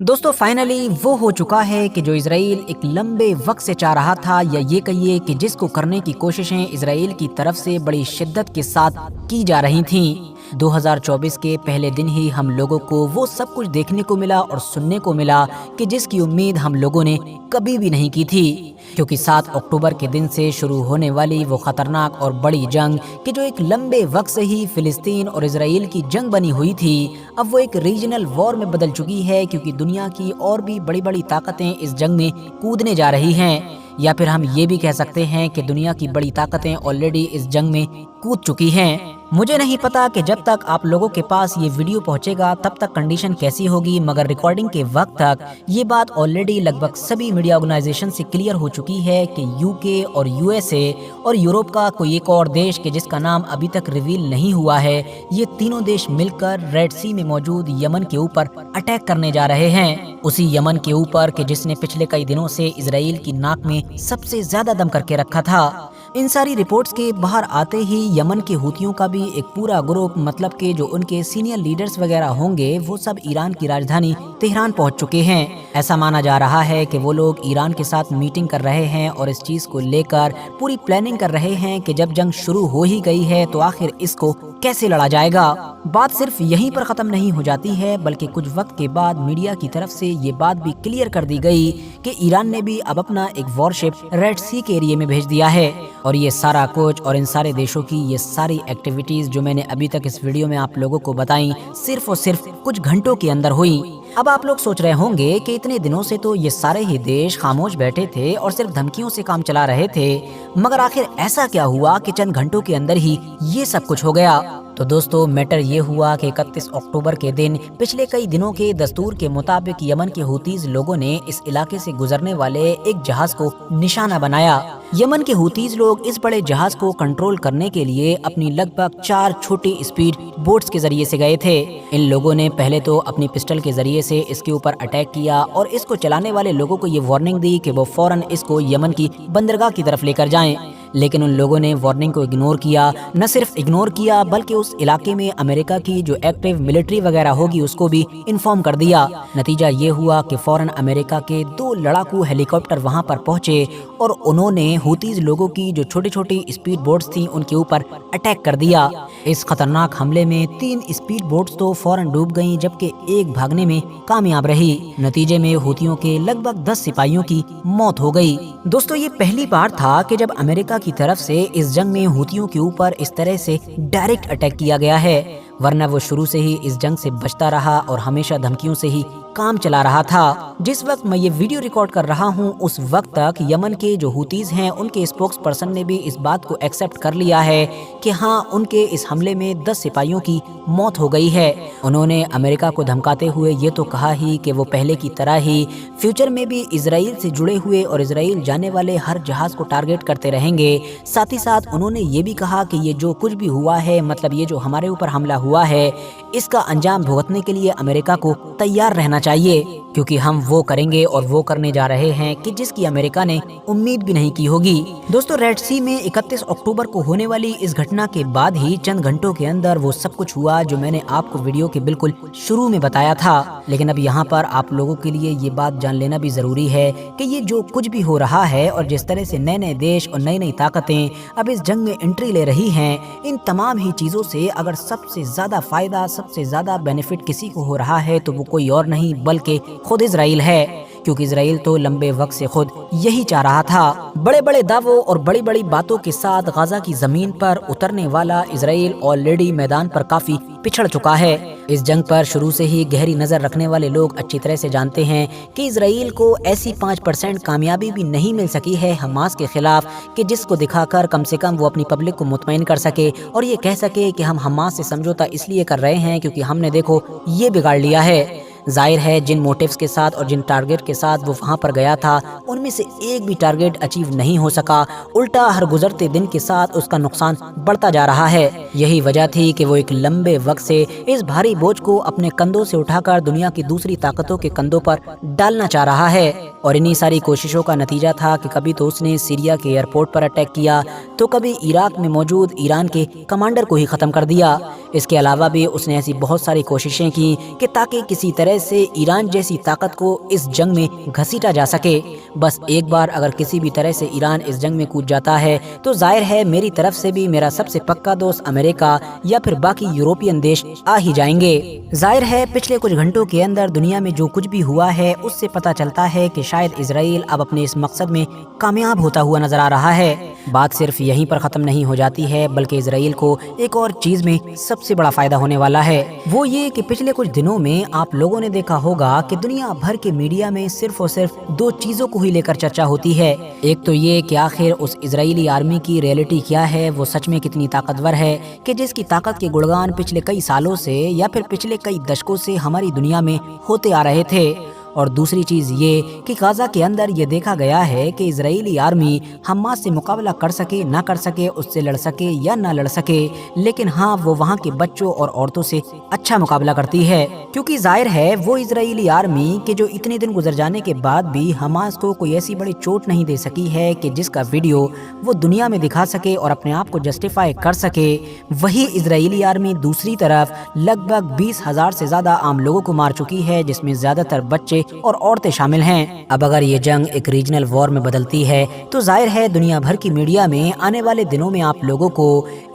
दोस्तों फाइनली वो हो चुका है कि जो इजराइल एक लंबे वक्त से चाह रहा था, या ये कहिए कि जिसको करने की कोशिशें इजराइल की तरफ से बड़ी शिद्दत के साथ की जा रही थीं। 2024 के पहले दिन ही हम लोगों को वो सब कुछ देखने को मिला और सुनने को मिला कि जिसकी उम्मीद हम लोगों ने कभी भी नहीं की थी। क्योंकि 7 अक्टूबर के दिन से शुरू होने वाली वो खतरनाक और बड़ी जंग कि जो एक लंबे वक्त से ही फिलिस्तीन और इजराइल की जंग बनी हुई थी, अब वो एक रीजनल वॉर में बदल चुकी है। क्योंकि दुनिया की और भी बड़ी बड़ी ताकतें इस जंग में कूदने जा रही हैं, या फिर हम ये भी कह सकते हैं कि दुनिया की बड़ी ताकतें ऑलरेडी इस जंग में कूद चुकी हैं। मुझे नहीं पता कि जब तक आप लोगों के पास ये वीडियो पहुंचेगा तब तक कंडीशन कैसी होगी, मगर रिकॉर्डिंग के वक्त तक ये बात ऑलरेडी लगभग सभी मीडिया ऑर्गेनाइजेशन से क्लियर हो चुकी है कि यूके और यूएसए और यूरोप का कोई एक और देश के जिसका नाम अभी तक रिवील नहीं हुआ है, ये तीनों देश मिलकर रेड सी में मौजूद यमन के ऊपर अटैक करने जा रहे हैं। उसी यमन के ऊपर कि जिसने पिछले कई दिनों से इजराइल की नाक में सबसे ज्यादा दम करके रखा था। इन सारी रिपोर्ट्स के बाहर आते ही यमन के हूतियों का भी एक पूरा ग्रुप, मतलब कि जो उनके सीनियर लीडर्स वगैरह होंगे, वो सब ईरान की राजधानी तेहरान पहुंच चुके हैं। ऐसा माना जा रहा है कि वो लोग ईरान के साथ मीटिंग कर रहे हैं और इस चीज को लेकर पूरी प्लानिंग कर रहे हैं कि जब जंग शुरू हो ही गई है तो आखिर इसको कैसे लड़ा जाएगा। बात सिर्फ यहीं पर खत्म नहीं हो जाती है, बल्कि कुछ वक्त के बाद मीडिया की तरफ से ये बात भी क्लियर कर दी गई कि ईरान ने भी अब अपना एक वॉरशिप रेड सी के एरिया में भेज दिया है। और ये सारा कुछ और इन सारे देशों की ये सारी एक्टिविटीज जो मैंने अभी तक इस वीडियो में आप लोगों को बताई, सिर्फ और सिर्फ कुछ घंटों के अंदर हुई। अब आप लोग सोच रहे होंगे कि इतने दिनों से तो ये सारे ही देश खामोश बैठे थे और सिर्फ धमकियों से काम चला रहे थे, मगर आखिर ऐसा क्या हुआ कि चंद घंटों के अंदर ही ये सब कुछ हो गया। तो दोस्तों मैटर ये हुआ कि 31 अक्टूबर के दिन पिछले कई दिनों के दस्तूर के मुताबिक यमन के हूतीज लोगों ने इस इलाके से गुजरने वाले एक जहाज को निशाना बनाया। यमन के हूतीज लोग इस बड़े जहाज को कंट्रोल करने के लिए अपनी लगभग 4 छोटी स्पीड बोट्स के जरिए से गए थे। इन लोगों ने पहले तो अपनी पिस्टल के जरिए से इसके ऊपर अटैक किया और इसको चलाने वाले लोगों को ये वार्निंग दी कि वो फौरन इसको यमन की बंदरगाह की तरफ लेकर जाएं। लेकिन उन लोगों ने वार्निंग को इग्नोर किया। न सिर्फ इग्नोर किया बल्कि उस इलाके में अमेरिका की जो एक्टिव मिलिट्री वगैरह होगी उसको भी इन्फॉर्म कर दिया। नतीजा ये हुआ कि फौरन अमेरिका के 2 लड़ाकू हेलीकॉप्टर वहां पर पहुंचे और उन्होंने हूतीज लोगों की जो छोटी छोटी स्पीड बोट्स थी उनके ऊपर अटैक कर दिया। इस खतरनाक हमले में 3 स्पीड बोट्स तो फौरन डूब गईं, जबकि एक भागने में कामयाब रही। नतीजे में हूतियों के लगभग 10 सिपाहियों की मौत हो गई। दोस्तों ये पहली बार था कि जब अमेरिका की तरफ से इस जंग में हूतियों के ऊपर इस तरह से डायरेक्ट अटैक किया गया है, वरना वो शुरू से ही इस जंग से बचता रहा और हमेशा धमकियों से ही काम चला रहा था। जिस वक्त मैं ये वीडियो रिकॉर्ड कर रहा हूँ उस वक्त तक यमन के जो हूतीज हैं उनके स्पोक्स पर्सन ने भी इस बात को एक्सेप्ट कर लिया है कि हाँ, उनके इस हमले में 10 सिपाहियों की मौत हो गई है। उन्होंने अमेरिका को धमकाते हुए ये तो कहा ही कि वो पहले की तरह ही फ्यूचर में भी इजराइल से जुड़े हुए और इजराइल जाने वाले हर जहाज को टारगेट करते रहेंगे। साथ ही साथ उन्होंने ये भी कहा कि ये जो कुछ भी हुआ है, मतलब ये जो हमारे ऊपर हमला हुआ है, इसका अंजाम भुगतने के लिए अमेरिका को तैयार रहना चाहिए, क्योंकि हम वो करेंगे और वो करने जा रहे हैं कि जिसकी अमेरिका ने उम्मीद भी नहीं की होगी। दोस्तों रेड सी में 31 अक्टूबर को होने वाली इस घटना के बाद ही चंद घंटों के अंदर वो सब कुछ हुआ जो मैंने आपको वीडियो के बिल्कुल शुरू में बताया था। लेकिन अब यहाँ पर आप लोगों के लिए ये बात जान लेना भी जरूरी है कि ये जो कुछ भी हो रहा है और जिस तरह से नए नए देश और नई नई ताकतें अब इस जंग में एंट्री ले रही हैं, इन तमाम ही चीजों से अगर सबसे ज्यादा फायदा, सबसे ज्यादा बेनिफिट किसी को हो रहा है तो वो कोई और नहीं बल्कि खुद इजराइल है। क्योंकि इजराइल तो लंबे वक्त से खुद यही चाह रहा था। बड़े बड़े दावों और बड़ी बड़ी बातों के साथ गाजा की जमीन पर उतरने वाला इजराइल ऑलरेडी मैदान पर काफी पिछड़ चुका है। इस जंग पर शुरू से ही गहरी नजर रखने वाले लोग अच्छी तरह से जानते हैं कि इजराइल को ऐसी 5% कामयाबी भी नहीं मिल सकी है हमास के खिलाफ कि जिसको दिखाकर कम से कम वो अपनी पब्लिक को मुतमईन कर सके और ये कह सके कि हम हमास से समझौता इसलिए कर रहे हैं क्योंकि हमने देखो ये बिगाड़ लिया है। जाहिर है जिन मोटिव्स के साथ और जिन टारगेट के साथ वो वहाँ पर गया था उनमें से एक भी टारगेट अचीव नहीं हो सका, उल्टा हर गुजरते दिन के साथ उसका नुकसान बढ़ता जा रहा है। यही वजह थी कि वो एक लंबे वक्त से इस भारी बोझ को अपने कंधों से उठाकर दुनिया की दूसरी ताकतों के कंधों पर डालना चाह रहा है। और इन्हीं सारी कोशिशों का नतीजा था कि कभी तो उसने सीरिया के एयरपोर्ट पर अटैक किया, तो कभी इराक में मौजूद ईरान के कमांडर को ही खत्म कर दिया। इसके अलावा भी उसने ऐसी बहुत सारी कोशिशें की कि ताकि किसी तरह से ईरान जैसी ताकत को इस जंग में घसीटा जा सके। बस एक बार अगर किसी भी तरह से ईरान इस जंग में कूद जाता है तो जाहिर है मेरी तरफ से भी मेरा सबसे पक्का दोस्त अमेरिका या फिर बाकी यूरोपियन देश आ ही जाएंगे। जाहिर है पिछले कुछ घंटों के अंदर दुनिया में जो कुछ भी हुआ है उससे पता चलता है कि शायद इजराइल अब अपने इस मकसद में कामयाब होता हुआ नजर आ रहा है। बात सिर्फ यहीं पर खत्म नहीं हो जाती है, बल्कि इजराइल को एक और चीज में सबसे बड़ा फायदा होने वाला है। वो ये कि पिछले कुछ दिनों में आप लोगों ने देखा होगा कि दुनिया भर के मीडिया में सिर्फ और सिर्फ दो चीजों को ही लेकर चर्चा होती है। एक तो ये कि आखिर उस इजरायली आर्मी की रियलिटी क्या है, वो सच में कितनी ताकतवर है कि जिसकी ताकत के गुणगान पिछले कई सालों से या फिर पिछले कई दशकों से हमारी दुनिया में होते आ रहे थे। और दूसरी चीज़ ये कि गाजा के अंदर ये देखा गया है कि इजरायली आर्मी हमास से मुकाबला कर सके ना कर सके, उससे लड़ सके या ना लड़ सके, लेकिन हाँ वो वहाँ के बच्चों और औरतों से अच्छा मुकाबला करती है। क्योंकि जाहिर है वो इजरायली आर्मी के जो इतने दिन गुजर जाने के बाद भी हमास को कोई ऐसी बड़ी चोट नहीं दे सकी है कि जिसका वीडियो वो दुनिया में दिखा सके और अपने आप को जस्टिफाई कर सके। वही इजरायली आर्मी दूसरी तरफ लगभग 20,000 से ज्यादा आम लोगों को मार चुकी है, जिसमें ज्यादातर बच्चे और औरतें शामिल हैं। अब अगर ये जंग एक रीजनल वॉर में बदलती है तो जाहिर है दुनिया भर की मीडिया में आने वाले दिनों में आप लोगों को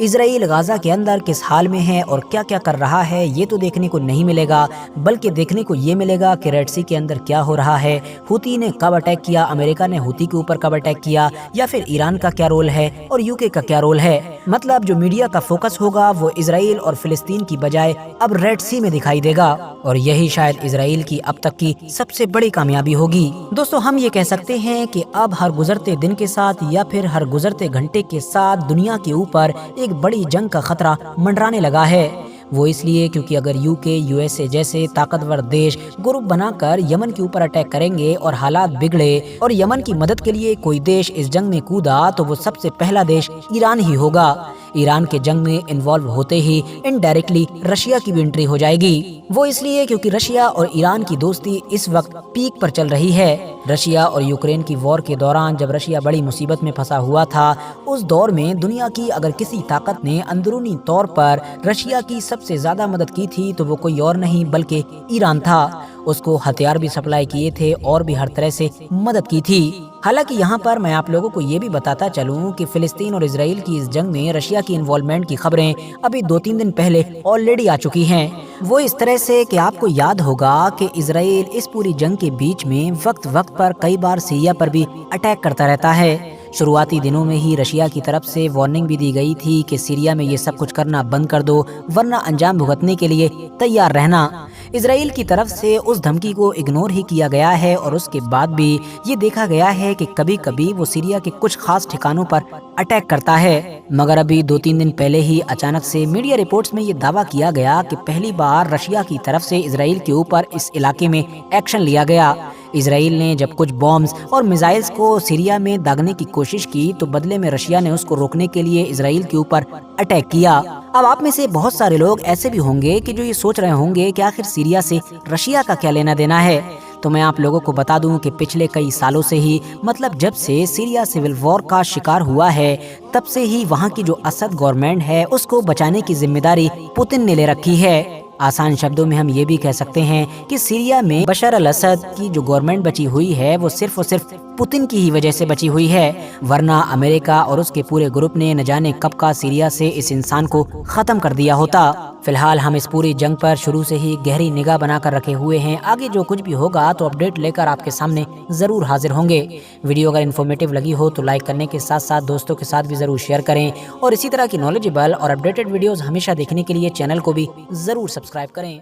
इजराइल गाजा के अंदर किस हाल में है और क्या क्या कर रहा है ये तो देखने को नहीं मिलेगा, बल्कि देखने को ये मिलेगा कि रेड सी के अंदर क्या हो रहा है, हुती ने कब अटैक किया, अमेरिका ने हुती के ऊपर कब अटैक किया, या फिर ईरान का क्या रोल है और यूके का क्या रोल है। मतलब जो मीडिया का फोकस होगा वो इजराइल और फिलिस्तीन की बजाय अब रेड सी में दिखाई देगा, और यही शायद इजराइल की अब तक की सबसे बड़ी कामयाबी होगी। दोस्तों हम ये कह सकते हैं कि अब हर गुजरते दिन के साथ या फिर हर गुजरते घंटे के साथ दुनिया के ऊपर एक बड़ी जंग का खतरा मंडराने लगा है। वो इसलिए क्योंकि अगर यूके यूएसए जैसे ताकतवर देश ग्रुप बनाकर यमन के ऊपर अटैक करेंगे और हालात बिगड़े और यमन की मदद के लिए कोई देश इस जंग में कूदा तो वो सबसे पहला देश ईरान ही होगा। ईरान के जंग में इन्वॉल्व होते ही इनडायरेक्टली रशिया की भी एंट्री हो जाएगी। वो इसलिए क्योंकि रशिया और ईरान की दोस्ती इस वक्त पीक पर चल रही है। रशिया और यूक्रेन की वॉर के दौरान जब रशिया बड़ी मुसीबत में फंसा हुआ था, उस दौर में दुनिया की अगर किसी ताकत ने अंदरूनी तौर पर रशिया की सबसे ज्यादा मदद की थी तो वो कोई और नहीं बल्कि ईरान था। उसको हथियार भी सप्लाई किए थे और भी हर तरह से मदद की थी। हालांकि यहाँ पर मैं आप लोगों को ये भी बताता चलूं कि फिलिस्तीन और इजराइल की इस जंग में रशिया की इन्वॉल्वमेंट की खबरें अभी 2-3 दिन पहले ऑलरेडी आ चुकी हैं। वो इस तरह से कि आपको याद होगा कि इजराइल इस पूरी जंग के बीच में वक्त वक्त पर कई बार सीरिया पर भी अटैक करता रहता है। शुरुआती दिनों में ही रशिया की तरफ से वार्निंग भी दी गई थी कि सीरिया में ये सब कुछ करना बंद कर दो वरना अंजाम भुगतने के लिए तैयार रहना। इजराइल की तरफ से उस धमकी को इग्नोर ही किया गया है और उसके बाद भी ये देखा गया है कि कभी कभी वो सीरिया के कुछ खास ठिकानों पर अटैक करता है। मगर अभी 2-3 दिन पहले ही अचानक से मीडिया रिपोर्ट्स में ये दावा किया गया कि पहली बार रशिया की तरफ से इजराइल के ऊपर इस इलाके में एक्शन लिया गया। इजराइल ने जब कुछ बॉम्ब्स और मिसाइल्स को सीरिया में दागने की कोशिश की तो बदले में रशिया ने उसको रोकने के लिए इजराइल के ऊपर अटैक किया। अब आप में से बहुत सारे लोग ऐसे भी होंगे कि जो ये सोच रहे होंगे कि आखिर सीरिया से रशिया का क्या लेना देना है। तो मैं आप लोगों को बता दूं कि पिछले कई सालों से ही, मतलब जब से सीरिया सिविल वॉर का शिकार हुआ है, तब से ही वहाँ की जो असद गवर्नमेंट है उसको बचाने की जिम्मेदारी पुतिन ने ले रखी है। आसान शब्दों में हम ये भी कह सकते हैं कि सीरिया में बशर अल असद की जो गवर्नमेंट बची हुई है वो सिर्फ और सिर्फ पुतिन की ही वजह से बची हुई है, वरना अमेरिका और उसके पूरे ग्रुप ने न जाने कब का सीरिया से इस इंसान को खत्म कर दिया होता। फिलहाल हम इस पूरी जंग पर शुरू से ही गहरी निगाह बनाकर रखे हुए हैं। आगे जो कुछ भी होगा तो अपडेट लेकर आपके सामने जरूर हाजिर होंगे। वीडियो अगर इन्फॉर्मेटिव लगी हो तो लाइक करने के साथ साथ दोस्तों के साथ भी जरूर शेयर करें और इसी तरह की नॉलेजेबल और अपडेटेड वीडियोस हमेशा देखने के लिए चैनल को भी जरूर सब्सक्राइब करें।